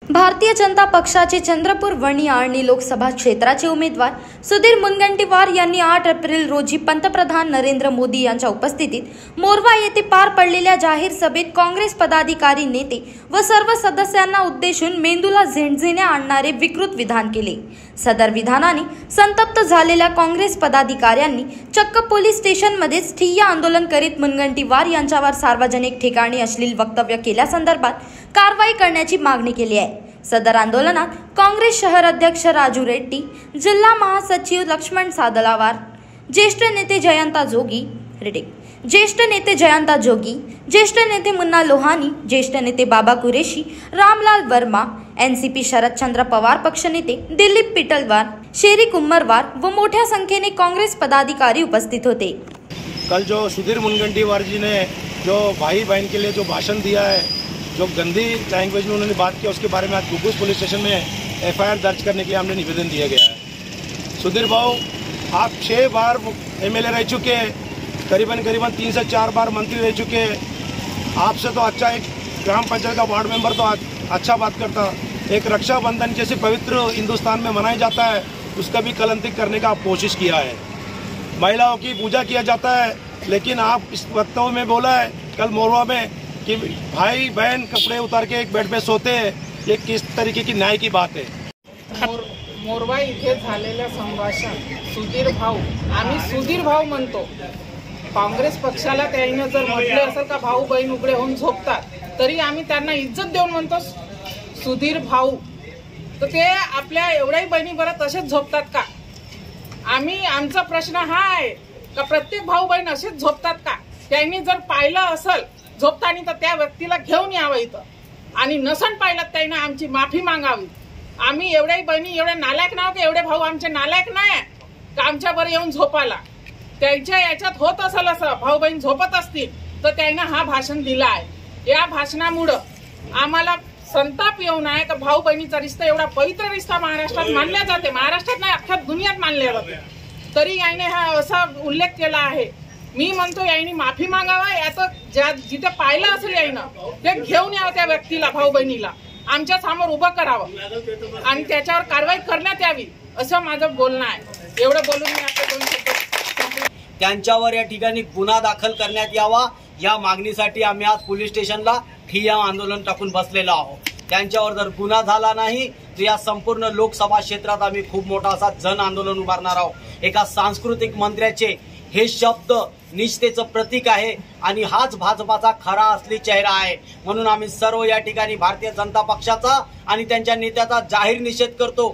भारतीय जनता पक्षाचे चंद्रपूर वणी आळणी लोकसभा क्षेत्राचे उमेदवार सुधीर मुनगंटीवार यांनी 8 एप्रिल रोजी पंतप्रधान नरेंद्र मोदी यांच्या उपस्थितीत मोरवा येथे पार पडलेल्या जाहीर सभेत काँग्रेस पदाधिकारी, नेते व सर्व सदस्यांना उद्देशून मेंदूला झेंझेण्या आणणारे विकृत विधान केले। सदर विधानाने संतप्त झालेल्या काँग्रेस पदाधिकाऱ्यांनी चक्क पोलीस स्टेशनमध्येच ठिय्या आंदोलन करीत मुनगंटीवार यांच्यावर सार्वजनिक ठिकाणी अश्लील वक्तव्य केल्यासंदर्भात कारवाई करण्याची मागणी केली आहे। सदर आंदोलनात काँग्रेस शहर अध्यक्ष राजू रेड्डी, जिल्हा महासचिव लक्ष्मण सादलावार, ज्येष्ठ नेते जयंता जोगी, ज्येष्ठ नेते मुन्ना लोहानी, ज्येष्ठ नेते बाबा कुरेशी, रामलाल वर्मा, एनसीपी शरदचंद्र पवार पक्षनेते दिलीप पिटलवार, शेरी कुम्मरवार व मोठ्या संख्येने कांग्रेस पदाधिकारी उपस्थित होते। कल जो सुधीर मुनगंटीवार जी ने जो भाई बहन के लिए जो भाषण दिया है, जो गंदी लैंग्वेज में उन्होंने बात किया, उसके बारे में आज घुघुस पुलिस स्टेशन में एफआईआर दर्ज करने के लिए हमने निवेदन दिया गया है। सुधीर भाऊ, आप 6 बार एमएलए रह चुके, करीबन 3 से 4 बार मंत्री रह चुके। आपसे तो अच्छा एक ग्राम पंचायत का वार्ड मेंबर तो अच्छा बात करता। एक रक्षाबंधन जैसे पवित्र हिंदुस्तान में मनाया जाता है, उसका भी कलंकित करने का आप कोशिश किया है। महिलाओं की पूजा किया जाता है, लेकिन आप इस वक्तव्य में बोला है कल मोरवा में कि भाई बहन कपड़े उतार के एक बेड पे सोते हैं। ये किस तरीके की न्याय की बात है? मोरवा इथे झालेल्या संभाषण सुधीर भाऊ, आम्ही सुधीर भाऊ म्हणतो। काँग्रेस पक्षाला त्याने जर म्हटले असेल का भाऊ बहीण उघडे होऊन झोपतात, तरी आम्ही त्यांना इज्जत देऊन म्हणतो सुधीर भाऊ। तर ते आपल्या एवढ्याही बहिणी बरं तसेच झोपतात का? आमचा प्रश्न हा आहे का प्रत्येक भाऊ बहीण असेच झोपतात का? त्यांनी जर पाहिलं असेल झोपताना तर त्या व्यक्तीला घेऊन यावं इथं, आणि नसन पाहिलं त्याने आमची माफी मागावी। आम्ही एवढ्याही बहिणी एवढे नालायक नाव की एवढे भाऊ आमचे नालायक नाही का आमच्यावर येऊन झोपायला? त्यांच्या याच्यात होत असेल असं भाऊ बहीण झोपत असतील तर त्याने हा भाषण दिला आहे। या भाषणामुळं आम्हाला संताप येऊन आहे का भाऊ बहिणीचा रिश्ता एवढा पवित्र रिश्ता महाराष्ट्रात मानला जाते, महाराष्ट्रात नाही अख्ख्या दुनियात मानले जाते, तरी याने हा असा उल्लेख केला आहे। मी म्हणतो याने माफी मागावा, याचं जिथे पाहिलं असेल यानं ते घेऊन यावं त्या व्यक्तीला, भाऊ बहिणीला आमच्या समोर उभं करावं आणि त्याच्यावर कारवाई करण्यात यावी, असं माझं बोलणं आहे। एवढं बोलून मी आपले 2 शब्द त्यांच्यावर या ठिकाणी गुन्हा दाखल करण्यात यावा, या मागणीसाठी आम्ही आज पोलीस स्टेशनला ठिय्या आंदोलन टाकून बसलेलो आहोत। त्यांच्यावर जर गुन्हा झाला नाही तर या संपूर्ण लोकसभा क्षेत्रात आम्ही खूप मोठा असा जन आंदोलन उभारणार आहोत। एका सांस्कृतिक मंत्र्याचे हे शब्द निष्ठेचं प्रतीक आहे आणि हाच भाजपाचा खरा असली चेहरा आहे। म्हणून आम्ही सर्व या ठिकाणी भारतीय जनता पक्षाचा आणि त्यांच्या नेत्याचा जाहीर निषेध करतो।